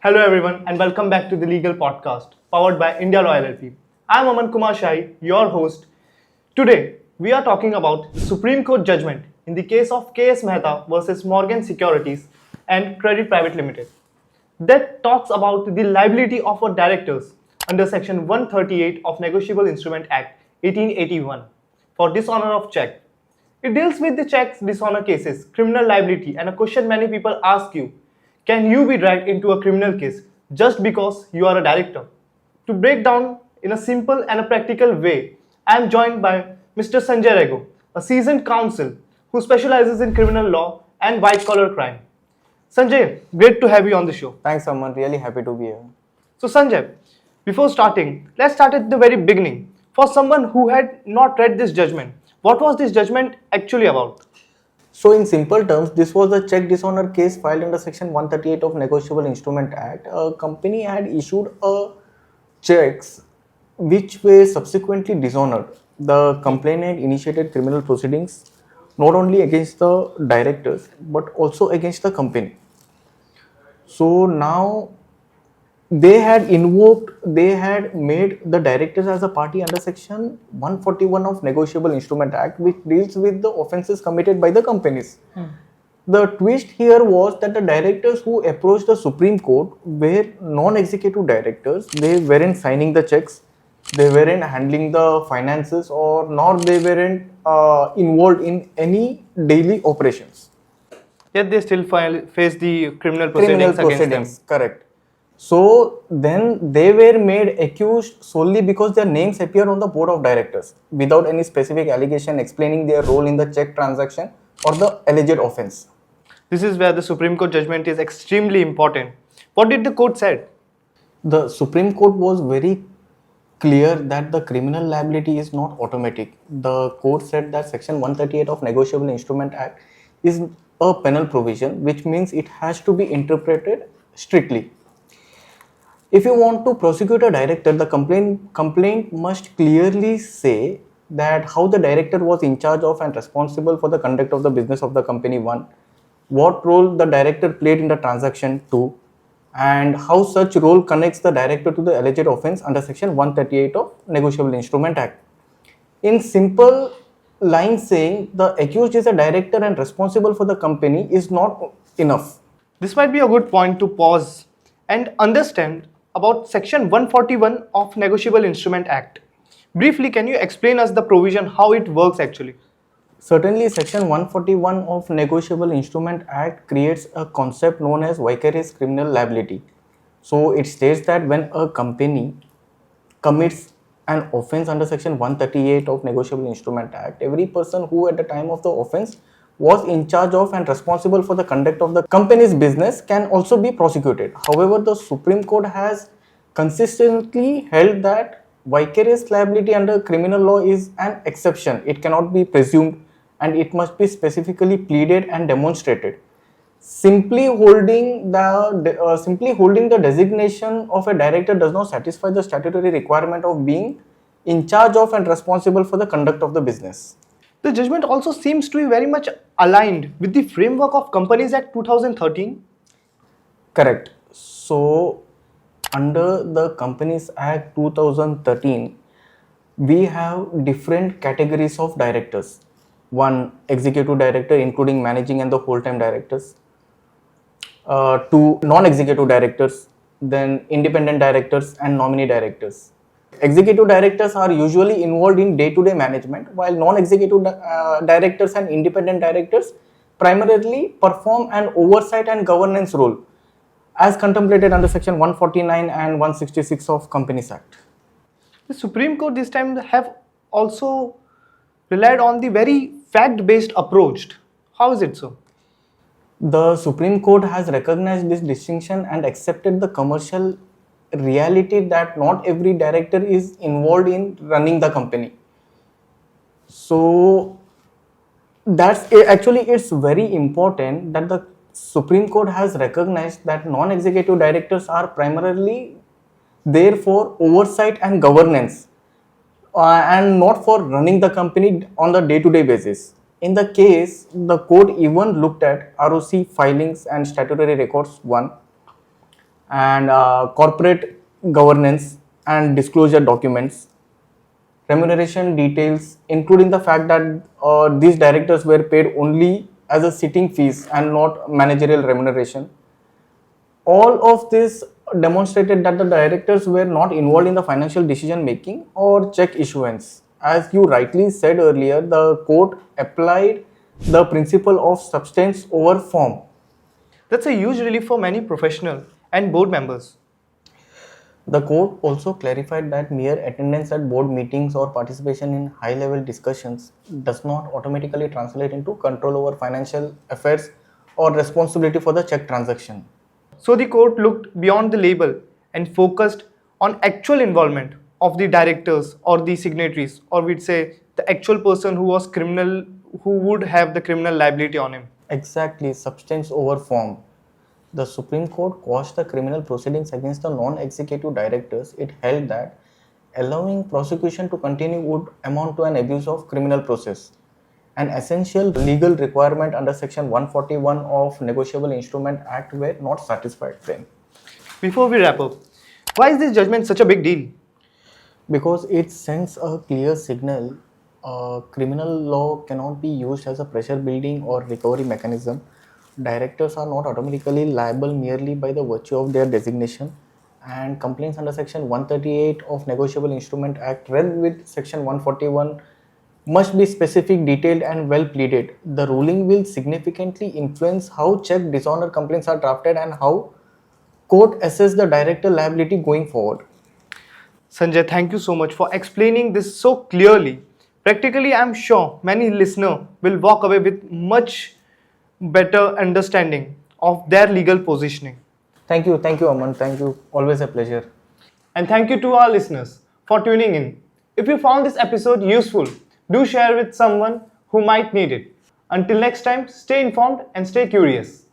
Hello everyone and welcome back to the Legal Podcast powered by IndiaLaw LLP. I am Aman Kumar Shai, your host. Today we are talking about Supreme Court judgment in the case of K.S. Mehta versus Morgan Securities and Credit Private Limited that talks about the liability of our directors under Section 138 of Negotiable Instrument Act 1881 for dishonor of check. It deals with the check dishonor cases, criminal liability, and a question many people ask you: can you be dragged into a criminal case just because you are a director? To break down in a simple and a practical way, I am joined by Mr. Sanjay Rego, a seasoned counsel who specializes in criminal law and white collar crime. Sanjay, great to have you on the show. Thanks, Aman. Really happy to be here. So, Sanjay, before starting, let's start at the very beginning. For someone who had not read this judgment, what was this judgment actually about? So, in simple terms, this was a check dishonor case filed under Section 138 of Negotiable Instrument Act. A company had issued a checks which were subsequently dishonored. The complainant initiated criminal proceedings not only against the directors but also against the company. So now they had made the directors as a party under Section 141 of Negotiable Instrument Act, which deals with the offences committed by the companies. The twist here was that the directors who approached the Supreme Court were non-executive directors. They weren't signing the checks, they weren't handling the finances, or nor they weren't involved in any daily operations. Yet they still face the criminal proceedings against them. Correct. So then they were made accused solely because their names appear on the board of directors without any specific allegation explaining their role in the check transaction or the alleged offence. This is where the Supreme Court judgment is extremely important. What did the court say? The Supreme Court was very clear that the criminal liability is not automatic. The court said that Section 138 of Negotiable Instrument Act is a penal provision, which means it has to be interpreted strictly. If you want to prosecute a director, the complaint must clearly say that how the director was in charge of and responsible for the conduct of the business of the company, 1, what role the director played in the transaction, 2, and how such role connects the director to the alleged offence under Section 138 of Negotiable Instrument Act. In simple lines saying the accused is a director and responsible for the company is not enough. This might be a good point to pause and understand about Section 141 of Negotiable Instrument Act. Briefly, can you explain us the provision, how it works actually? Certainly, Section 141 of Negotiable Instrument Act creates a concept known as vicarious criminal liability. So, it states that when a company commits an offence under Section 138 of Negotiable Instrument Act, every person who at the time of the offence was in charge of and responsible for the conduct of the company's business can also be prosecuted. However, the Supreme Court has consistently held that vicarious liability under criminal law is an exception. It cannot be presumed and it must be specifically pleaded and demonstrated. Simply holding the designation of a director does not satisfy the statutory requirement of being in charge of and responsible for the conduct of the business. The judgment also seems to be very much aligned with the framework of Companies Act 2013. Correct. So, under the Companies Act 2013, we have different categories of directors. 1, executive director including managing and the whole-time directors. 2, non-executive directors, then independent directors and nominee directors. Executive directors are usually involved in day-to-day management, while non-executive directors and independent directors primarily perform an oversight and governance role as contemplated under Section 149 and 166 of Companies Act. The Supreme Court this time have also relied on the very fact-based approach. How is it so? The Supreme Court has recognized this distinction and accepted the commercial reality that not every director is involved in running the company. So that's actually, it's very important that the Supreme Court has recognized that non-executive directors are primarily there for oversight and governance and not for running the company on the day-to-day basis. In the case, the court even looked at ROC filings and statutory records 1, and corporate governance and disclosure documents, remuneration details, including the fact that these directors were paid only as a sitting fees and not managerial remuneration. All of this demonstrated that the directors were not involved in the financial decision making or check issuance. As you rightly said earlier, the court applied the principle of substance over form. That's a huge relief for many professional and board members. The court also clarified that mere attendance at board meetings or participation in high level discussions does not automatically translate into control over financial affairs or responsibility for the check transaction. So the court looked beyond the label and focused on actual involvement of the directors or the signatories, or we'd say the actual person who was criminal, who would have the criminal liability on him. Exactly, substance over form. The Supreme Court quashed the criminal proceedings against the non-executive directors. It held that allowing prosecution to continue would amount to an abuse of criminal process. An essential legal requirement under Section 141 of Negotiable Instruments Act were not satisfied then. Before we wrap up, why is this judgment such a big deal? Because it sends a clear signal. Criminal law cannot be used as a pressure building or recovery mechanism. Directors are not automatically liable merely by the virtue of their designation, and complaints under Section 138 of Negotiable Instrument Act read with Section 141 must be specific, detailed and well pleaded. The ruling will significantly influence how check dishonor complaints are drafted and how court assess the director liability going forward. Sanjay, thank you so much for explaining this so clearly. Practically, I'm sure many listeners will walk away with much better understanding of their legal positioning. Thank you, Aman. Thank you. Always a pleasure. And thank you to our listeners for tuning in. If you found this episode useful, do share with someone who might need it. Until next time, stay informed and stay curious.